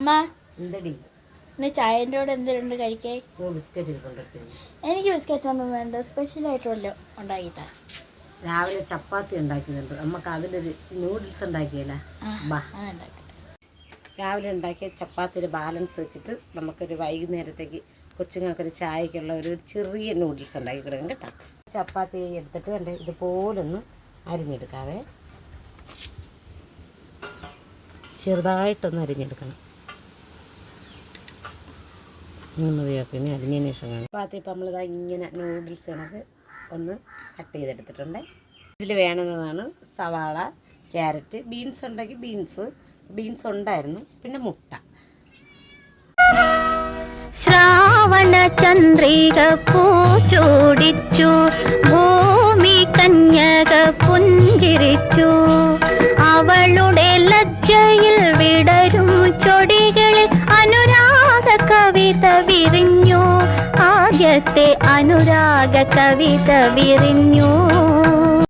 അമ്മ എന്തടി ഇന്ന് ചായൻ്റെ കൂടെ എന്തെങ്കിലും കഴിക്കേ? ബിസ്ക്കറ്റ് എനിക്ക് ബിസ്ക്കറ്റ് ഒന്നും വേണ്ട, സ്പെഷ്യലായിട്ട് വല്ലതും ഉണ്ടാക്കിത്താ. രാവിലെ ചപ്പാത്തി ഉണ്ടാക്കിയിട്ടുണ്ട്, നമുക്ക് അതിലൊരു നൂഡിൽസ് ഉണ്ടാക്കിയല്ല. രാവിലെ ഉണ്ടാക്കിയ ചപ്പാത്തിയുടെ ബാലൻസ് വെച്ചിട്ട് നമുക്കൊരു വൈകുന്നേരത്തേക്ക് കൊച്ചുങ്ങൾക്കൊരു ചായക്കുള്ള ഒരു ചെറിയ നൂഡിൽസ് ഉണ്ടാക്കി കൊടുക്കും കേട്ടോ. ചപ്പാത്തി എടുത്തിട്ട് എൻ്റെ ഇതുപോലൊന്ന് അരിഞ്ഞെടുക്കാവേ, ചെറുതായിട്ടൊന്ന് അരിഞ്ഞെടുക്കണം. മതിയാക്കി ഇനി അരിഞ്ഞതിന് ശേഷം കാണാം. ചപ്പാത്തി ഇപ്പം നമ്മളിതാ ഇങ്ങനെ നൂഡിൽസ് കണക്ക് ഒന്ന് കട്ട് ചെയ്തെടുത്തിട്ടുണ്ട്. ഇതിൽ വേണമെന്നതാണ് സവാള, ക്യാരറ്റ്, ബീൻസ് ഉണ്ടെങ്കിൽ ബീൻസ് ഉണ്ടായിരുന്നു, പിന്നെ മുട്ട. ശ്രാവണ ചന്ദ്രിക പൂച്ചോടിച്ചു, ഭൂമി കന്യക പുഞ്ചിരിച്ചു. അവളുടെ ലജ്ജയിൽ വിടരും ചൊടികളിൽ അനുരാഗ കവിത വിരിഞ്ഞു. ആദ്യത്തെ അനുരാഗ കവിത വിരിഞ്ഞു.